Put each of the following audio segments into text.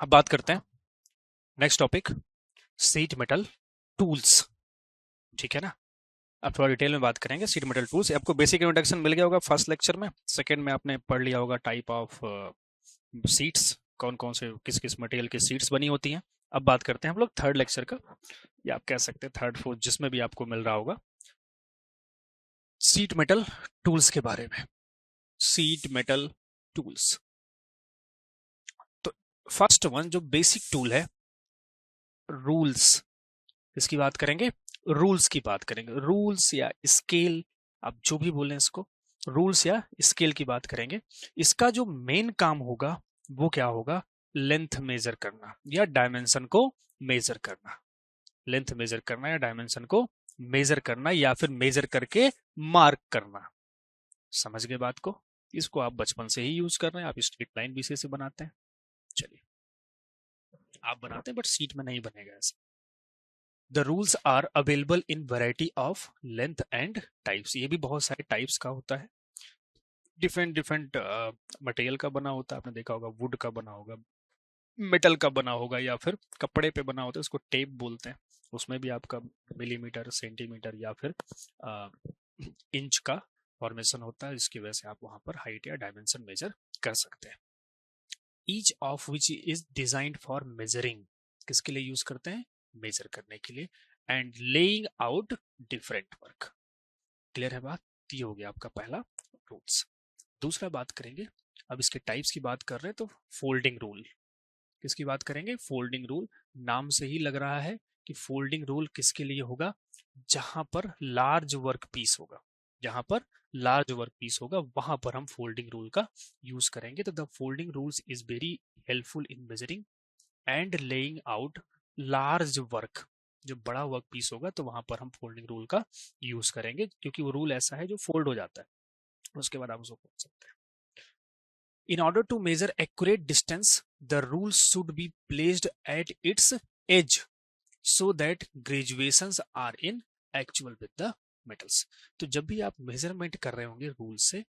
अब बात करते हैं next topic, sheet metal tools. ठीक है ना, अब थोड़ा डिटेल में बात करेंगे शीट मेटल टूल्स। आपको बेसिक इंट्रोडक्शन मिल गया होगा फर्स्ट लेक्चर में। सेकंड में आपने पढ़ लिया होगा टाइप ऑफ सीट्स, कौन कौन से किस किस मटेरियल की सीट्स बनी होती हैं। अब बात करते हैं हम लोग थर्ड लेक्चर का, या आप कह सकते हैं थर्ड फोर्थ, जिसमें भी आपको मिल रहा होगा, शीट मेटल टूल्स के बारे में। शीट मेटल टूल्स, तो फर्स्ट वन जो बेसिक टूल है, रूल्स। किसकी बात करेंगे? रूल्स की बात करेंगे। रूल्स या स्केल, आप जो भी बोलें इसको, रूल्स या स्केल की बात करेंगे। इसका जो मेन काम होगा वो क्या होगा? लेंथ मेजर करना या डायमेंशन को मेजर करना। लेंथ मेजर करना या डायमेंशन को मेजर करना, या फिर मेजर करके मार्क करना। समझ गए बात को? इसको आप बचपन से ही यूज कर रहे हैं, आप स्ट्रेट लाइन भी से बनाते हैं। चलिए, आप बनाते हैं बट सीट में नहीं बनेगा ऐसा। The rules are available in variety of length and types। ये भी बहुत सारे टाइप्स का होता है, डिफरेंट डिफरेंट मटेरियल का बना होता है। आपने देखा होगा वुड का बना होगा, मेटल का बना होगा, या फिर कपड़े पे बना होता है, उसको टेप बोलते हैं। उसमें भी आपका मिलीमीटर, सेंटीमीटर या फिर इंच का फॉर्मेशन होता है, जिसकी वजह से आप वहां पर हाइट या डायमेंशन मेजर कर सकते हैं। Each of which is designed for measuring. किसके लिए यूज करते हैं? मेजर करने के लिए। And laying out different work. Clear है बात? ये हो गया आपका पहला रूल्स। दूसरा बात करेंगे, अब इसके टाइप्स की बात कर रहे हैं तो फोल्डिंग रूल। किसकी बात करेंगे? Folding rule. नाम से ही लग रहा है कि फोल्डिंग रूल किसके लिए होगा? जहां पर लार्ज वर्क पीस होगा, जहां पर लार्ज वर्क पीस होगा वहां पर हम फोल्डिंग रूल का यूज करेंगे। तो the folding rules is very helpful in measuring and laying out large work. जो बड़ा वर्क पीस होगा तो वहां पर हम फोल्डिंग रूल का यूज करेंगे, क्योंकि वो रूल ऐसा है जो फोल्ड हो जाता है, उसके बाद आप उसको खोल सकते हैं। In order to measure accurate distance, the rule should be placed at its edge so that graduations are in actual with the metals। तो जब भी आप मेजरमेंट कर रहे होंगे रूल से,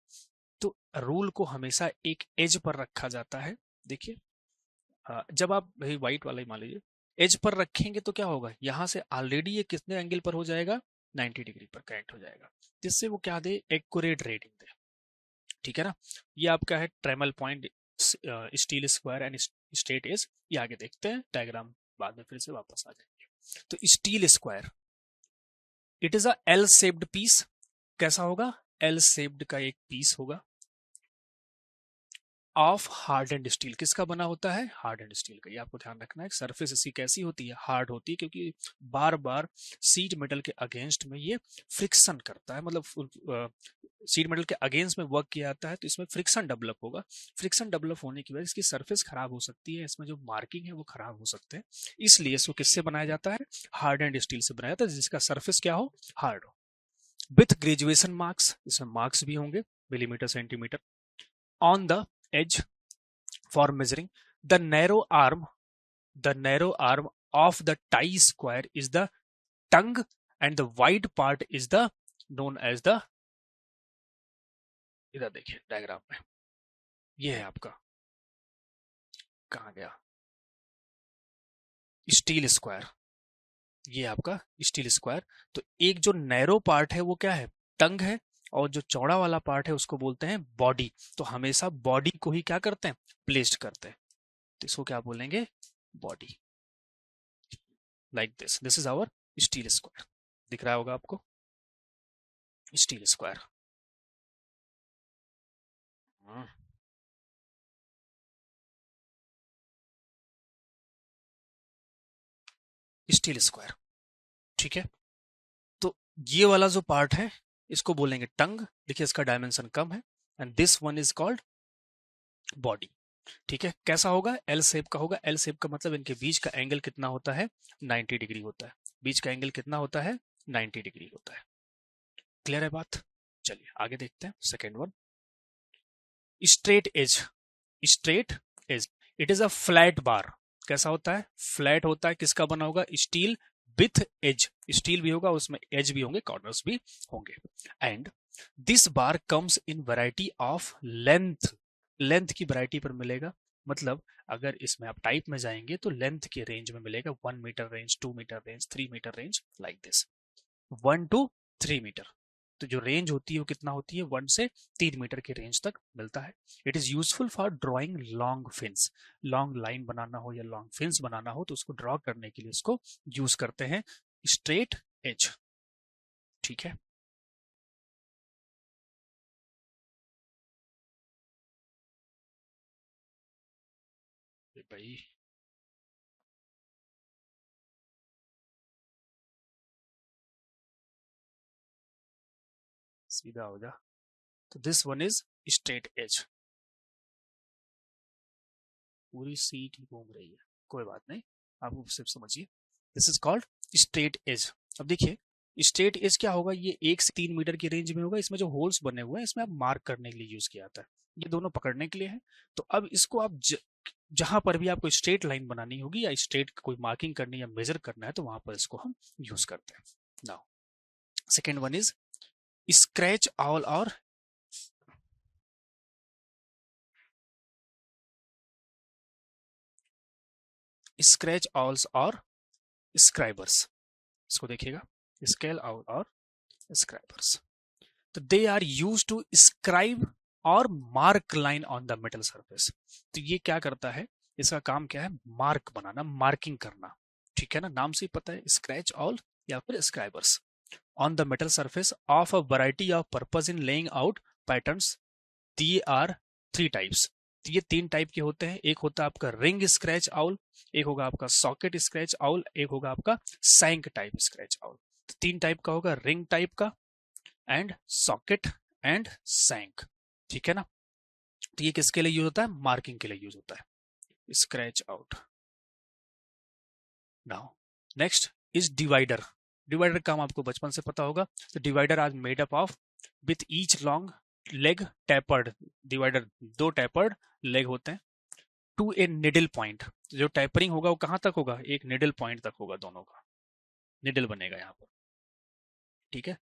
तो रूल को हमेशा एक एज पर रखा जाता है। देखिए, जब आप भाई व्हाइट वाला ही मान लीजिए, एज पर रखेंगे तो क्या होगा? यहां से ऑलरेडी ये कितने एंगल पर हो जाएगा? 90 डिग्री पर करेक्ट हो जाएगा, जिससे वो क्या दे? एक्यूरेट रीडिंग दे। ठीक है ना? ये आपका है trammel point, steel square and straight edge. ये आगे देखते हैं डायग्राम, बाद में फिर से वापस आ जाएंगे। तो steel square, it is a L shaped piece. कैसा होगा? एल शेप्ड का एक पीस होगा ऑफ हार्ड एंड स्टील। किसका बना होता है? हार्ड एंड स्टील का। ये आपको ध्यान रखना है। सरफेस इसकी कैसी होती है? हार्ड होती है, क्योंकि बार बार सीट मेटल के अगेंस्ट में ये फ्रिक्शन करता है, मतलब सीट मेटल के अगेंस्ट में वर्क किया जाता है, तो इसमें फ्रिक्शन डेवलप होगा। फ्रिक्शन डेवलप होने की वजह से इसकी सरफेस खराब हो सकती है, इसमें जो मार्किंग है वो खराब हो सकते हैं। इसलिए इसको किससे बनाया जाता है? हार्ड एंड स्टील से बनाया जाता है, जिसका सरफेस क्या हो? हार्ड हो। विथ ग्रेजुएशन मार्क्स, इसमें मार्क्स भी होंगे, millimetre, centimetre. On the edge for measuring. The narrow arm of the tie square is the tongue and the wide part is the known as the, इधर देखिए diagram में, ये है आपका, कहां गया? Steel square. ये आपका स्टील स्क्वायर। तो एक जो नैरो पार्ट है वो क्या है? टंग है, और जो चौड़ा वाला पार्ट है उसको बोलते हैं बॉडी। तो हमेशा बॉडी को ही क्या करते हैं? प्लेस्ड करते हैं, तो इसको क्या बोलेंगे? Body. Like this is our steel square. दिख रहा होगा आपको स्टील स्क्वायर। स्टील स्क्वायर, ठीक है। तो ये वाला जो पार्ट है इसको बोलेंगे टंग। देखिए इसका डायमेंशन कम है, and this one is called body. ठीक है, कैसा होगा? एल शेप का होगा। एल शेप का मतलब इनके बीच का एंगल कितना होता है? 90 डिग्री होता है। बीच का एंगल कितना होता है? 90 डिग्री होता है। क्लियर है बात? चलिए आगे देखते हैं second one, straight edge. Straight edge, it is a flat bar. कैसा होता है? फ्लैट होता है। किसका बना होगा? Steel with age. स्टील भी होगा, उसमें एज भी होंगे, कॉर्नर्स भी होंगे। And this bar comes in variety of length. Length की वैरायटी पर मिलेगा, मतलब अगर इसमें आप टाइप में जाएंगे तो लेंथ के रेंज में मिलेगा 1 metre range, 2 metre range, 3 metre range, like this 1 to 3 metre. तो जो रेंज होती है वो कितना होती है, 1 से 3 मीटर के रेंज तक मिलता है। It is useful for drawing long fins, long line बनाना हो या लॉन्ग फिन्स बनाना हो तो उसको ड्रॉ करने के लिए इसको यूज करते हैं। स्ट्रेट एज, ठीक है। भाई सीधा हो जा। तो this one is straight edge. पूरी सीट ही घूम रही है, कोई बात नहीं, आप सिर्फ समझिए। This is called straight edge. अब देखिए स्ट्रेट एज क्या होगा, ये 1 से 3 मीटर की रेंज में होगा। इसमें जो होल्स बने हुए हैं इसमें आप मार्क करने के लिए यूज किया जाता है, ये दोनों पकड़ने के लिए है। तो अब इसको आप जहां पर भी आपको स्ट्रेट लाइन बनानी होगी या स्ट्रेट कोई मार्किंग करनी या मेजर करना है तो वहां पर इसको हम यूज करते हैं। Now second one is scratch awl और स्क्रैच ऑल्स और स्क्राइबर्स। इसको देखिएगा, स्केल आउट और स्क्राइबर्स। तो they are use to scribe और mark line on the metal surface. तो ये क्या करता है, इसका काम क्या है, मार्क बनाना, मार्किंग करना, ठीक है ना, नाम से ही पता है, स्क्रैच ऑल या फिर scribers on the metal surface of a variety of purpose in laying out patterns. There are 3 types. तो ये 3 टाइप के होते हैं। एक होता है आपका रिंग स्क्रैच आउल, एक होगा आपका सॉकेट स्क्रैच आउल, एक होगा आपका सैंक टाइप स्क्रैच आउल। तो 3 टाइप का होगा, रिंग टाइप का एंड सॉकेट एंड सैंक, ठीक है ना। तो ये किसके लिए यूज होता है, मार्किंग के लिए यूज होता है, scratch out. Now next is divider. Divider काम आपको बचपन से पता होगा। तो divider are made up of with each long leg tapered. Divider 2 tapered leg होते हैं टू ए निडल पॉइंट। जो टैपरिंग होगा वो कहां तक होगा, एक निडल पॉइंट तक होगा, दोनों का निडल बनेगा यहाँ पर, ठीक है,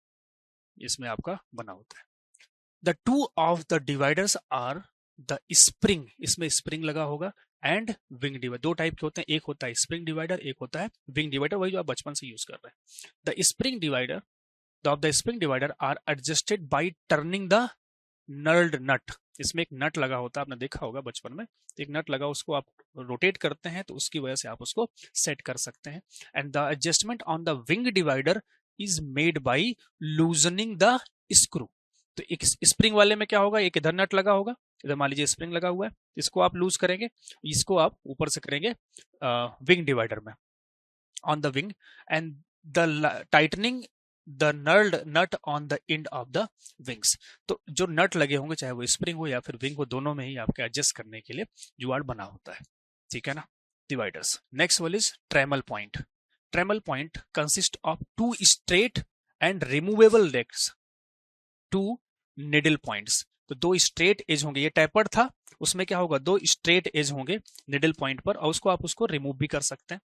इसमें आपका बना होता है। The two of the dividers are the spring, इसमें स्प्रिंग लगा होगा, एंड विंग डिवाइडर। 2 टाइप के होते हैं, एक होता है स्प्रिंग डिवाइडर, एक होता है विंग डिवाइडर, वही जो आप बचपन से यूज कर रहे हैं। The spring divider of the spring divider are adjusted by turning the knurled nut. इसमें एक नट लगा होता है, आपने देखा होगा बचपन में, एक नट लगा, उसको आप रोटेट करते हैं तो उसकी वजह से आप उसको सेट कर सकते हैं। And the adjustment on the wing divider is made by loosening the screw. तो एक स्प्रिंग वाले में क्या होगा, एक इधर नट लगा होगा, इधर मान लीजिए स्प्रिंग लगा हुआ है, इसको आप लूज करेंगे, इसको आप ऊपर से करेंगे विंग डिवाइडर में on the wing, and the tightening the knurled nut on the end of the wings. तो जो नट लगे होंगे चाहे वो स्प्रिंग हो या फिर विंग हो, दोनों में ही आपके एडजस्ट करने के लिए जुगाड़ बना होता है, ठीक है ना, dividers. Next one is trammel point. Trammel point consist of 2 straight and removable legs, 2 needle points. तो 2 स्ट्रेट एज होंगे, ये टैपर्ड था, उसमें क्या होगा, 2 स्ट्रेट एज होंगे निडल पॉइंट पर, और उसको आप उसको रिमूव भी कर सकते हैं।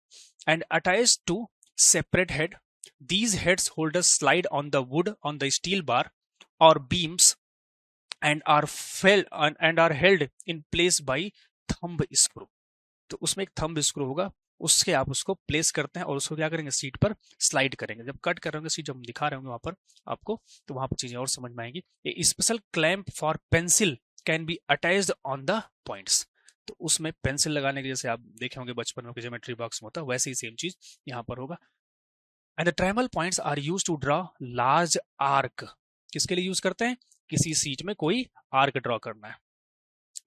And attach to separate head, these heads holders slide on the wood on the steel bar or beams and are held in place by thumb screw। तो उसमें एक थंब स्क्रू होगा, उससे आप उसको प्लेस करते हैं और उसको क्या करेंगे, सीट पर स्लाइड करेंगे। जब कट कर रहे होंगे सीट, जब हम दिखा रहे होंगे वहां पर आपको, तो वहां पर चीजें और समझ में आएंगी। A special clamp for pencil can be attached on the points. तो उसमें पेंसिल लगाने के, जैसे आप देखे होंगे बचपन में ज्योमेट्री बॉक्स में होता है, वैसे ही सेम चीज यहाँ पर होगा। And the trammel points are use to draw large arc. किसके लिए यूज करते हैं, किसी सीट में कोई आर्क ड्रॉ करना है,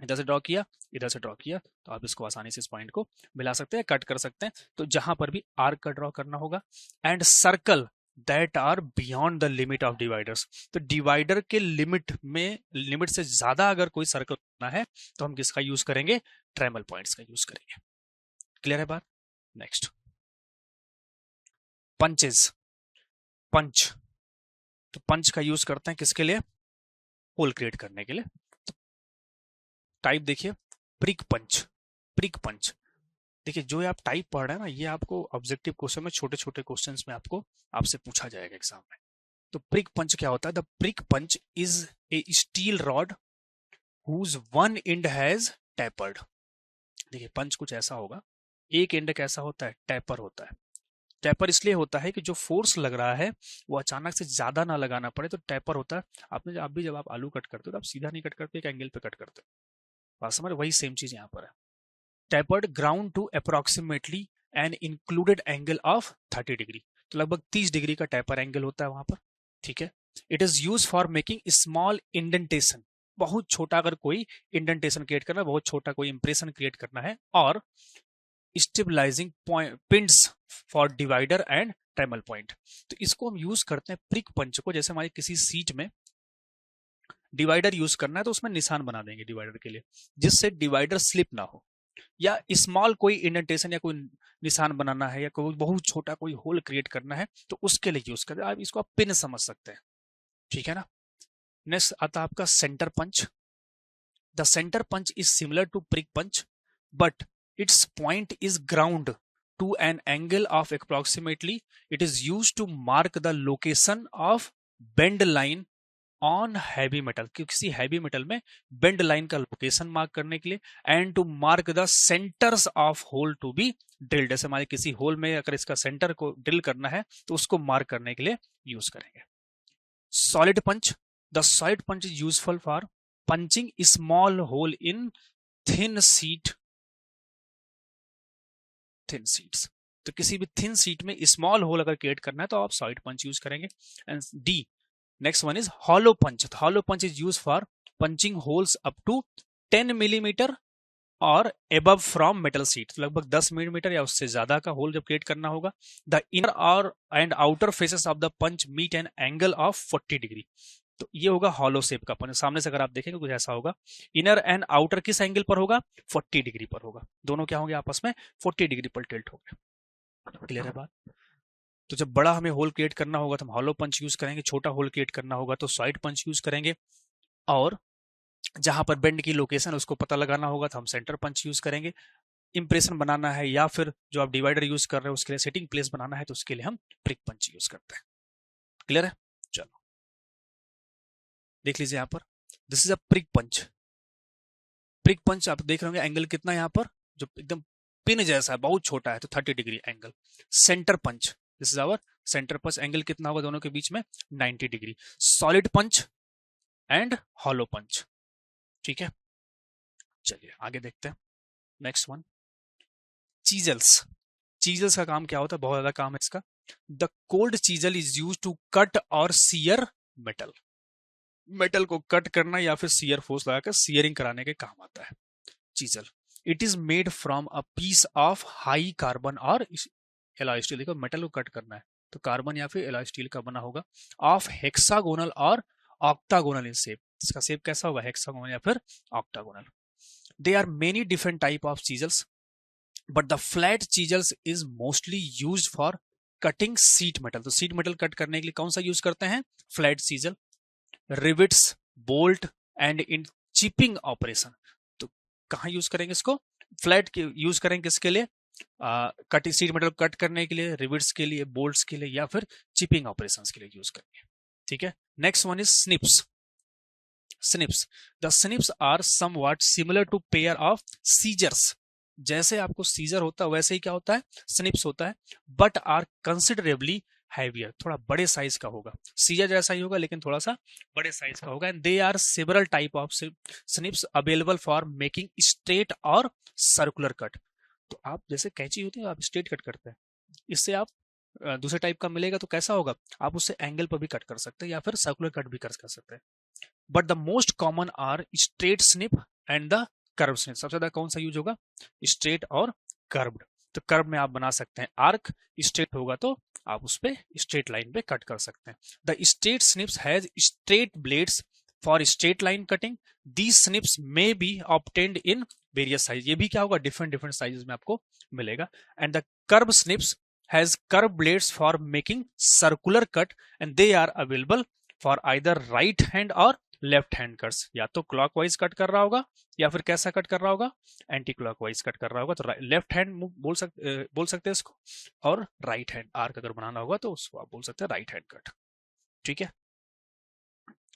इधर से ड्रॉ किया, इधर से ड्रॉ किया, तो आप इसको आसानी से इस पॉइंट को मिला सकते हैं, कट कर सकते हैं, तो जहां पर भी आर्क का ड्रॉ करना होगा। And circle that are beyond the limit of dividers. तो डिवाइडर के लिमिट में, लिमिट से ज्यादा अगर कोई सर्कल करना है तो हम किसका यूज करेंगे, ट्रेमल पॉइंट्स का यूज करेंगे। क्लियर है बात। नेक्स्ट पंचेस, पंच। तो पंच का यूज करते हैं किसके लिए, होल क्रिएट करने के लिए। तो टाइप देखिए, प्रिक पंच, प्रिक पंच। देखिए जो आप टाइप पढ़ रहे हैं ना, ये आपको ऑब्जेक्टिव क्वेश्चन में, छोटे छोटे क्वेश्चंस में आपको आपसे पूछा जाएगा एग्जाम में। तो प्रिक पंच क्या होता है, the prick punch is a steel rod whose one end has tapered. देखिए पंच कुछ ऐसा होगा, एक एंड कैसा होता है, टैपर होता है। टैपर इसलिए होता है कि जो फोर्स लग रहा है वो अचानक से ज्यादा ना लगाना पड़े, तो टैपर होता है। आप भी जब आप आलू कट करते हो तो आप सीधा नहीं कट करते, एक एंगल पे कट करते हो। बात समझ, वही सेम चीज यहाँ पर है। Tapered ground to approximately an included angle of 30 degree, तो लगभग 30 डिग्री का टैपर एंगल होता है वहां पर। ठीक है। It is use for making small indentation, बहुत छोटा अगर कोई इंडेंटेशन क्रिएट करना है, बहुत छोटा कोई इंप्रेशन क्रिएट करना है, और stabilizing pins for divider and trammel point. तो इसको हम यूज करते हैं प्रिक पंच को, जैसे हमारी किसी सीट में डिवाइडर यूज करना है तो उसमें निशान बना देंगे डिवाइडर के लिए, जिससे डिवाइडर स्लिप ना हो, या स्मॉल कोई इंडेंटेशन या कोई निशान बनाना है, या कोई बहुत छोटा कोई होल क्रिएट करना है, तो उसके लिए यूज करते हैं। आप इसको आप पिन समझ सकते हैं। ठीक है ना। नेक्स्ट आता है आपका centre punch. The centre punch is similar to prick punch, but its point is ground to an angle of approximately. It is used to mark the location of bend line on heavy metal, किसी heavy metal में bend line का location mark करने के लिए, and to mark the centres of hole to be drilled. जैसे हमारे किसी whole में अगर इसका सेंटर को ड्रिल करना है तो उसको मार्क करने के लिए यूज करेंगे। Solid punch. The solid punch is useful for punching small hole in thin sheet, thin sheets. तो किसी भी थिन सीट में स्मॉल होल अगर क्रिएट करना है तो आप सॉलिड पंच यूज करेंगे। And D, next one is hollow punch. Hollow punch is use for punching holes up to 10 millimetre और एबव फ्रॉम मेटल सीट, लगभग 10 मिलीमीटर या उससे ज्यादा का होल जब क्रिएट करना होगा। द इनर और and outer faces of the punch meet an angle of 40 degree. तो ये होगा हॉलो शेप का पंच। सामने से अगर आप देखेंगे कुछ ऐसा होगा, इनर एंड आउटर किस एंगल पर होगा, 40 डिग्री पर होगा, दोनों क्या होंगे आपस में 40 डिग्री पर टिल्ट हो गए। क्लियर है बात। तो जब बड़ा हमें होल क्रिएट करना होगा तो हम हॉलो पंच यूज करेंगे, छोटा होल क्रिएट करना होगा तो साइड पंच यूज करेंगे, और जहां पर बेंड की लोकेशन उसको पता लगाना होगा तो हम सेंटर पंच यूज करेंगे। इंप्रेशन बनाना है या फिर जो आप डिवाइडर यूज कर रहे हैं उसके लिए सेटिंग प्लेस बनाना है तो उसके लिए हम प्रिक पंच यूज करते हैं। क्लियर है। चलो देख लीजिए यहाँ पर, this is a prick punch. Prick punch आप देख रहे होंगे एंगल कितना यहाँ पर, जो एकदम पिन जैसा है, बहुत छोटा है तो 30 degree angle. Centre punch, this is our centre punch, angle कितना होगा दोनों के बीच में, 90 degree. Solid punch and hollow punch. ठीक है। चलिए आगे देखते हैं। Next one, चीजल्स। चीजल्स का काम क्या होता है, बहुत ज्यादा काम है इसका। The cold chisel is use to cut और सीयर मेटल। मेटल को कट करना या फिर सीयर फोर्स लगाकर सीयरिंग कराने के काम आता है chisel. It is made from a piece of high carbon और एलॉय स्टील। देखो मेटल को कट करना है तो कार्बन या फिर एलॉय स्टील का बना होगा, ऑफ हेक्सागोनल और ऑक्टागोनल इन शेप। इसका शेप कैसा होगा, हेक्सागोनल या फिर octagonal. They are many different type of chisels, but the flat chisels is mostly use for cutting sheet metal. तो सीट मेटल कट करने के लिए कौन सा यूज करते हैं, flat chisel. Rivets, bolt and in chipping operation. तो कहां यूज करेंगे इसको, फ्लैट के यूज करेंगे किसके लिए, कटिंग सीट मेटल कट करने के लिए, रिविट्स के लिए, बोल्ट्स के लिए, या फिर चिपिंग ऑपरेशंस के लिए यूज करेंगे। ठीक है। Next one is snips. Snips, the snips are somewhat similar to pair of scissors. जैसे आपको सीजर होता है वैसे ही क्या होता है, स्निप्स होता है, बट आर कंसिडरेबली हैवियर, थोड़ा बड़े साइज का होगा। सीजर जैसा ही होगा लेकिन थोड़ा सा बड़े साइज का होगा। And they are several type of snips available for making straight और सर्कुलर कट। तो आप जैसे कैंची होती है आप स्ट्रेट कट करते हैं, इससे आप दूसरे टाइप का मिलेगा तो कैसा होगा, आप उससे एंगल पर भी कट कर सकते हैं या फिर सर्कुलर कट भी कर सकते हैं। But the most common are straight snip and the curve snip. सबसे ज्यादा कौन सा यूज होगा, स्ट्रेट और कर्व्ड। तो कर्व में आप बना सकते हैं आर्क, स्ट्रेट होगा तो आप उस पे स्ट्रेट लाइन पे कट कर सकते हैं। The straight snips has straight blades for straight line cutting. These snips may be obtained in various size. ये भी क्या होगा, डिफरेंट डिफरेंट साइजेस में आपको मिलेगा। And the curve snips has curve blades for making circular cut and they are available for either right hand और left hand cuts. या तो क्लॉकवाइज कट कर रहा होगा या फिर कैसा कट कर रहा होगा, एंटी क्लॉकवाइज कट कर रहा होगा। तो लेफ्ट हैंड बोल सकते हैं इसको, और राइट हैंड आर्क अगर बनाना होगा तो उसको आप बोल सकते हैं राइट हैंड कट। ठीक है।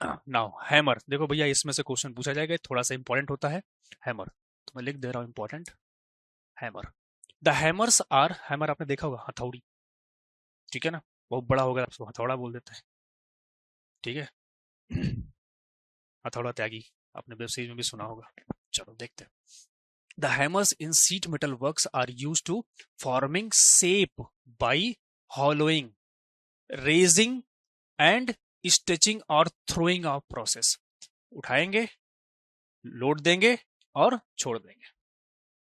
नाउ हैमर, देखो भैया इसमें से क्वेश्चन पूछा जाएगा, थोड़ा सा इंपॉर्टेंट होता है हैमर, तो मैं लिख दे रहा हूं important. Hammer. The hammers are, hammer आपने देखा होगा हथौड़ी, ठीक है ना, बहुत बड़ा होगा आपको हथौड़ा बोल देते हैं, ठीक है। हथौड़ा त्यागी आपने वेब सीरीज में भी सुना होगा। चलो देखते हैं। The hammers in sheet metal works are use to forming shape by hollowing, raising and stitching और थ्रोइंग ऑफ प्रोसेस। उठाएंगे, लोड देंगे और छोड़ देंगे।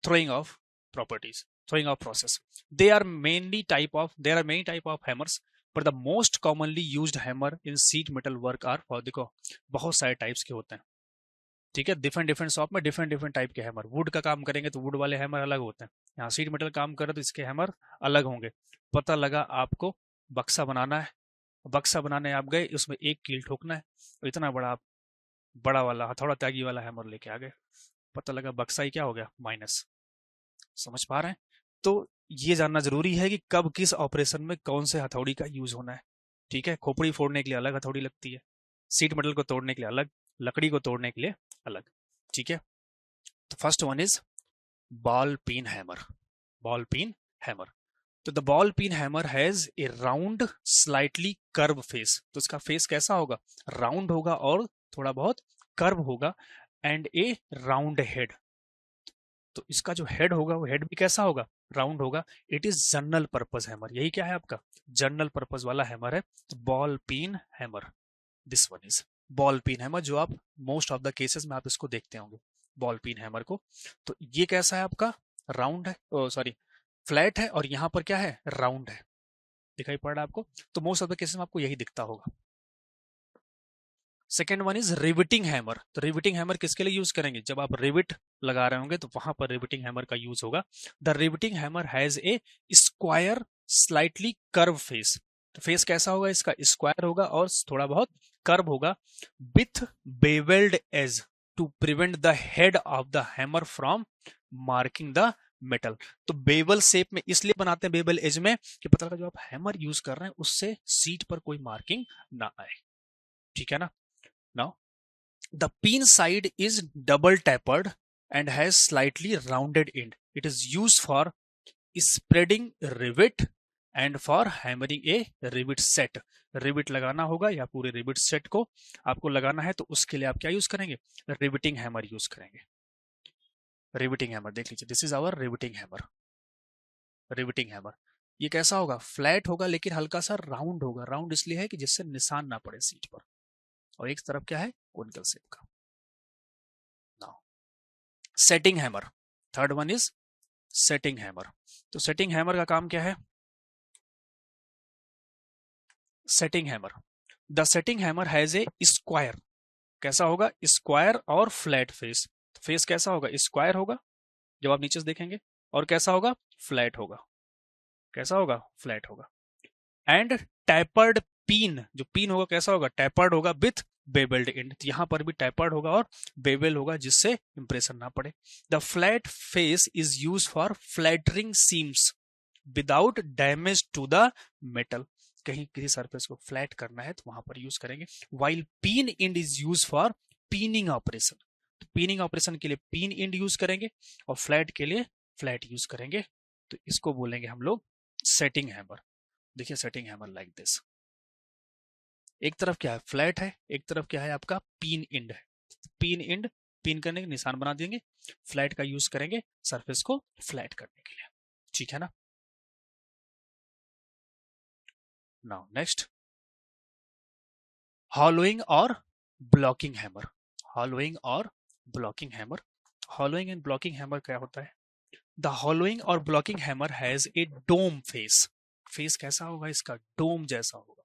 throwing of properties, throwing of process. There are many type of hammers, but the most commonly used hammer in sheet metal work are for, देखो बहुत सारे types के होते हैं, ठीक है। डिफरेंट डिफरेंट शॉप में डिफरेंट डिफरेंट टाइप के हैमर, वुड का काम करेंगे तो वुड वाले हैमर अलग होते हैं, यहाँ सीट मेटल काम कर रहे तो इसके हैमर अलग होंगे। पता लगा आपको बक्सा बनाना है, बक्सा बनाने आप गए, उसमें एक कील ठोकना है, तो इतना बड़ा बड़ा वाला हथौड़ा त्यागी वाला हैमर लेके आ गए, पता लगा बक्सा ही क्या हो गया, माइनस। समझ पा रहे हैं? तो ये जानना जरूरी है कि कब किस ऑपरेशन में कौन से हथौड़ी का यूज होना है, ठीक है। खोपड़ी फोड़ने के लिए अलग हथौड़ी लगती है, सीट मेटल को तोड़ने के लिए अलग, लकड़ी को तोड़ने के लिए अलग, ठीक है। तो first one is ball peen hammer. Ball peen hammer, तो the ball peen hammer has a round slightly curve face, तो इसका फेस कैसा होगा, राउंड होगा और थोड़ा बहुत कर्व होगा, एंड ए राउंड हेड, तो इसका जो हेड होगा वो हेड भी कैसा होगा, राउंड होगा। It is general purpose hammer, यही क्या है आपका, जनरल पर्पज वाला हैमर है, ball peen hammer. This one is ball peen hammer, जो आप मोस्ट ऑफ द केसेस में आप इसको देखते होंगे बॉल पिन हैमर को। तो ये कैसा है आपका, राउंड है, सॉरी फ्लैट है, और यहाँ पर क्या है, राउंड है, दिखाई पड़ रहा है आपको। तो मोस्ट ऑफ द केसेस में आपको यही दिखता होगा। Second one is riveting hammer, तो रिविटिंग हैमर किसके लिए यूज करेंगे, जब आप रिविट लगा रहे होंगे तो वहां पर रिविटिंग हैमर का यूज होगा। The riveting hammer has A square slightly curve face, तो फेस कैसा होगा इसका, स्क्वायर होगा और थोड़ा बहुत कर्व होगा, with bevelled edge to prevent the head of the hammer from marking the metal. तो बेवल शेप में इसलिए बनाते हैं बेवल एज में कि पता लगा जो आप हैमर यूज कर रहे हैं उससे सीट पर कोई मार्किंग ना आए, ठीक है ना। Now, the pin side is double tapered and has slightly rounded end. It is used for spreading rivet and for hammering a rivet set. Rivet लगाना होगा या पूरे रिविट सेट को आपको लगाना है, तो उसके लिए आप क्या यूज करेंगे, रिविटिंग हैमर यूज करेंगे। रिविटिंग हैमर देख लीजिए, this is our riveting hammer. Riveting hammer ये कैसा होगा, फ्लैट होगा लेकिन हल्का सा राउंड होगा, राउंड इसलिए है कि जिससे निशान ना पड़े सीट पर, और एक तरफ क्या है, कोनिकल शेप का। Now setting hammer, third one is setting hammer. तो सेटिंग हैमर का काम क्या है, setting hammer, the setting hammer has A square, कैसा होगा, स्क्वायर और फ्लैट फेस। फेस कैसा होगा, स्क्वायर होगा जब आप नीचे से देखेंगे, और कैसा होगा, फ्लैट होगा, कैसा होगा, फ्लैट होगा। एंड टैपर्ड पिन, जो पिन होगा कैसा होगा, टैपर्ड होगा विथ बेबल्ड एंड, यहाँ पर भी टैपर्ड होगा और बेबल होगा जिससे इंप्रेशन ना पड़े। The flat face is use for flattering seams without damage to the metal, कहीं किसी सरफेस को फ्लैट करना है तो वहां पर यूज करेंगे। While pin and is use for pinning operation, तो पिनिंग ऑपरेशन के लिए पिन एंड यूज करेंगे और फ्लैट के लिए फ्लैट यूज करेंगे, तो इसको बोलेंगे हम लोग सेटिंग हैमर। देखिए सेटिंग हैमर लाइक दिस, एक तरफ क्या है, फ्लैट है, एक तरफ क्या है आपका, पिन एंड है। पिन एंड, पिन करने के निशान बना देंगे, फ्लैट का यूज करेंगे सरफेस को फ्लैट करने के लिए, ठीक है ना। नाउ नेक्स्ट, हॉलोइंग और ब्लॉकिंग हैमर। हॉलोइंग और blocking hammer, hollowing and blocking hammer क्या होता है, द हॉलोइंग और blocking hammer has a dome face, face कैसा होगा इसका, डोम जैसा होगा,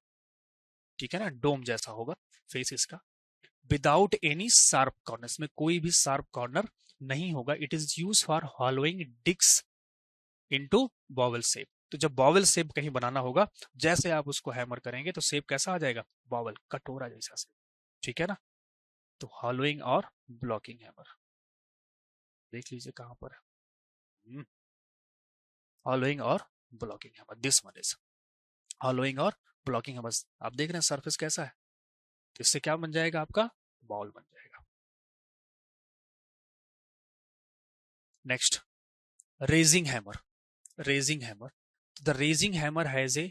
ठीक है ना, डोम जैसा होगा फेस इसका। विदाउट एनी शार्प कॉर्नर, में कोई भी शार्प कॉर्नर नहीं होगा। It is use for hollowing discs into bowl shape, तो जब बॉवल शेप कहीं बनाना होगा, जैसे आप उसको हैमर करेंगे तो शेप कैसा आ जाएगा, बॉवल, कटोरा जैसा शेप, ठीक है ना। तो हॉलोइंग और ब्लॉकिंग हैमर देख लीजिए कहां पर है, हॉलोइंग और blocking hammer, this one is hollowing और ब्लॉकिंग हैमर। आप देख रहे हैं सरफेस कैसा है, तो इससे क्या बन जाएगा आपका, बॉल बन जाएगा। Next, raising hammer, raising hammer, the raising hammer has A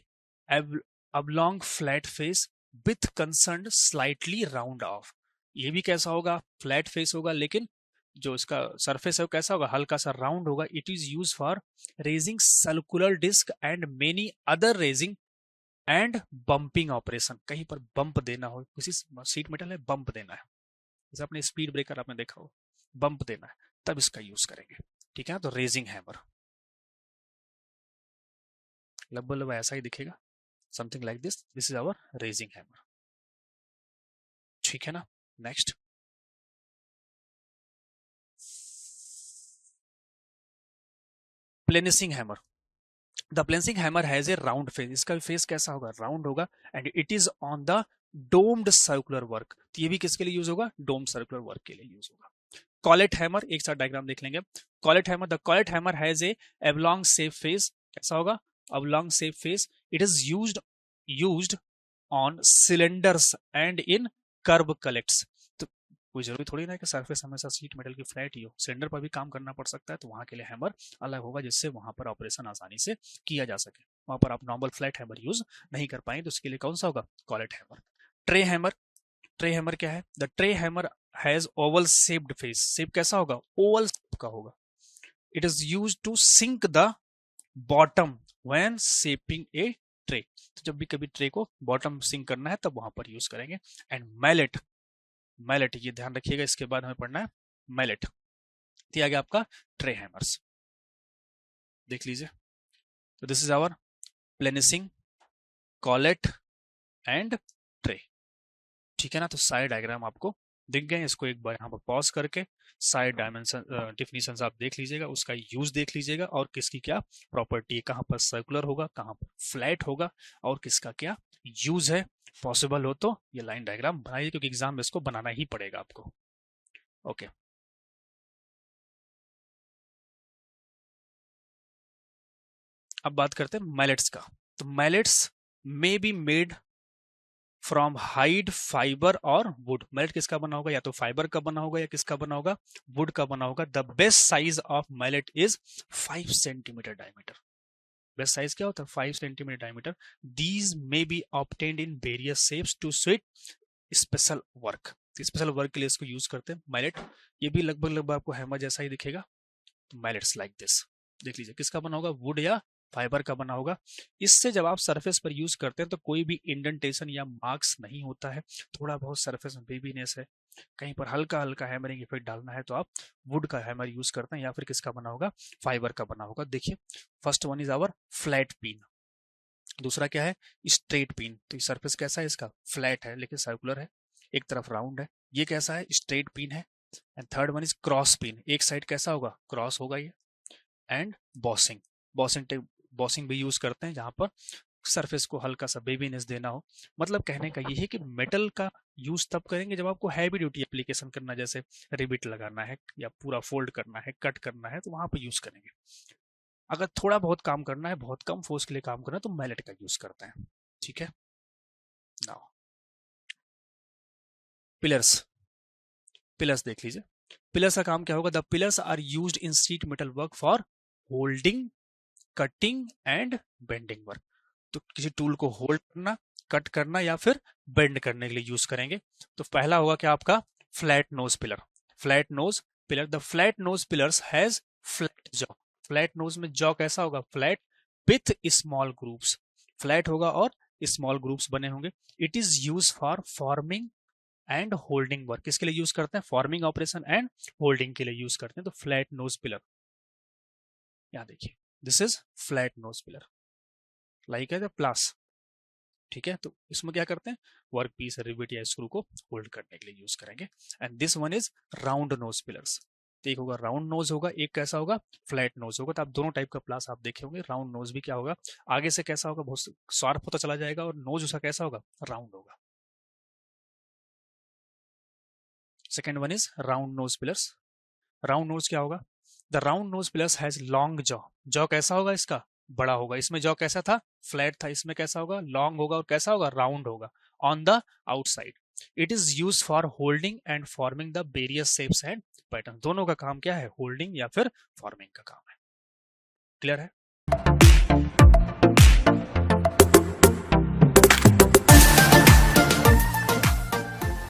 oblong flat face with concern slightly round of. ये भी कैसा होगा, फ्लैट फेस होगा, लेकिन जो इसका सरफेस है वो कैसा होगा, हल्का सा राउंड होगा। It is use for raising circular disc and many other raising and bumping operation. कहीं पर बम्प देना हो, किसी सीट मेटल है बम्प देना है, जैसे अपने स्पीड ब्रेकर आपने देखा हो, बम्प देना है, तब इसका यूज करेंगे। ठीक है, तो रेजिंग हैमर लगभग ऐसा ही दिखेगा, something like this, this is our raising hammer. ठीक है ना, next planishing hammer. The planishing hammer has a round face, इसका फेस कैसा होगा, राउंड होगा, and it is on the domed circular work. तो ये भी किसके लिए यूज होगा, डोम सर्कुलर वर्क के लिए यूज होगा। कॉलेट हैमर, एक साथ डायग्राम देख लेंगे। Collet hammer, the collet hammer has a oblong shape face, कैसा होगा, oblong shape face. It is used on cylinders and in curb collects. तो कोई जरूरी थोड़ी ना है कि सरफेस हमेशा सीट मेटल की फ्लैट ही हो, सिलेंडर पर भी काम करना पड़ सकता है, तो वहां के लिए हैमर अलग होगा, जिससे वहां पर ऑपरेशन आसानी से किया जा सके। वहां पर आप नॉर्मल फ्लैट हैमर यूज नहीं कर पाएंगे, तो उसके लिए कौन सा होगा, collet hammer. Tray hammer, tray hammer क्या है, the tray hammer has oval shaped face, shape कैसा होगा, ओवल का होगा। It is use to sink the bottom when shaping a tray, तो जब भी कभी ट्रे को बॉटम सिंक करना है तब वहां पर यूज करेंगे। एंड मैलेट, मैलेट ये ध्यान रखिएगा, इसके बाद हमें पढ़ना है मैलेट। दिया गया आपका ट्रे हैमर्स, देख लीजिए। तो this is our planishing, collet and tray. ठीक है ना, तो सारे डायग्राम आपको दिख गए। इसको एक बार यहाँ पर पॉज करके साइड डायमेंशन डिफिनीशन आप देख लीजिएगा, उसका यूज देख लीजिएगा, और किसकी क्या प्रॉपर्टी है, कहाँ पर सर्कुलर होगा, कहाँ पर फ्लैट होगा, और किसका क्या यूज है। पॉसिबल हो तो ये लाइन डायग्राम बनाइए, क्योंकि एग्जाम में इसको बनाना ही पड़ेगा आपको। ओके, अब बात करते हैं मैलेट्स का। तो mallets may be made from hide, fibre और वुड। मैलेट किसका बना होगा, या तो फाइबर का बना होगा या किसका बना होगा, वुड का बना होगा। The best size of mallet is 5 centimetre diameter. Best size क्या होता है, 5 centimetre diameter. These may be obtained in various shapes to suit special work. Special work के लिए इसको यूज करते हैं मैलेट। ये भी लगभग लगभग आपको हैमर जैसा ही दिखेगा। तो मैलेट्स लाइक दिस, देख लीजिए किसका बना होगा, वुड या फाइबर का बना होगा। इससे जब आप सरफेस पर यूज करते हैं तो कोई भी इंडेंटेशन या मार्क्स नहीं होता है। थोड़ा बहुत सरफेस में बेबीनेस है, कहीं पर हल्का हल्का हैमरिंग इफेक्ट डालना है, तो आप वुड का हैमर यूज करते हैं, या फिर किसका बना होगा, फाइबर का बना होगा। देखिए, first one is our flat pin, दूसरा क्या है, स्ट्रेट पिन। तो ये सरफेस कैसा है इसका, फ्लैट है लेकिन सर्कुलर है, एक तरफ राउंड है। ये कैसा है, स्ट्रेट पिन है। And third one is cross pin, एक साइड कैसा होगा, क्रॉस होगा ये। एंड बॉसिंग, बॉसिंग बॉसिंग भी यूज करते हैं, जहां पर सरफेस को हल्का सा बेबीनेस देना हो। मतलब कहने का ये है कि मेटल का यूज तब करेंगे जब आपको हैवी ड्यूटी एप्लीकेशन करना, जैसे रिबिट लगाना है या पूरा फोल्ड करना है, कट करना है, तो वहां पर यूज करेंगे। अगर थोड़ा बहुत काम करना है, बहुत कम फोर्स के लिए काम करना है, तो मैलेट का यूज करते हैं। ठीक है, नाउ पिलर्स, पिलर्स देख लीजिए। पिलर्स का काम क्या होगा, the pliers are used in sheet metal work for holding, cutting and bending work. तो किसी टूल को होल्ड करना, कट करना या फिर बेंड करने के लिए यूज करेंगे। तो पहला होगा क्या आपका, flat nose pillar. Flat nose pillar, the flat knows pliers has flat jaw. Flat knows में जॉ कैसा होगा, flat with small groups, flat होगा और स्मॉल ग्रुप्स बने होंगे। It is use for forming and holding work. किसके लिए use करते हैं, फॉर्मिंग ऑपरेशन एंड होल्डिंग के लिए यूज करते हैं। तो फ्लैट नोज पिलर, यहां देखिए, this is flat nose plier, like है द प्लास। ठीक है, तो इसमें क्या करते हैं, वर्क पीस, रिवेट या स्क्रू को होल्ड करने के लिए यूज करेंगे। And this one is round nose pliers. तो एक होगा राउंड नोज होगा, एक कैसा होगा, फ्लैट नोज होगा। तो आप दोनों टाइप का प्लास आप देखे होंगे। राउंड नोज भी क्या होगा, आगे से कैसा होगा, बहुत शार्प होता चला जाएगा, और नोज उसका कैसा होगा, राउंड होगा। Second one is round nose pliers. Round nose क्या होगा, the round nose pliers has long jaw. Jaw कैसा होगा इसका, बड़ा होगा। इसमें जॉ कैसा था, फ्लैट था, इसमें कैसा होगा, लॉन्ग होगा, और कैसा होगा, राउंड होगा on the outside. It is use for holding and forming the various shapes and pattern. दोनों का काम क्या है, होल्डिंग या फिर फॉर्मिंग का काम है। क्लियर है?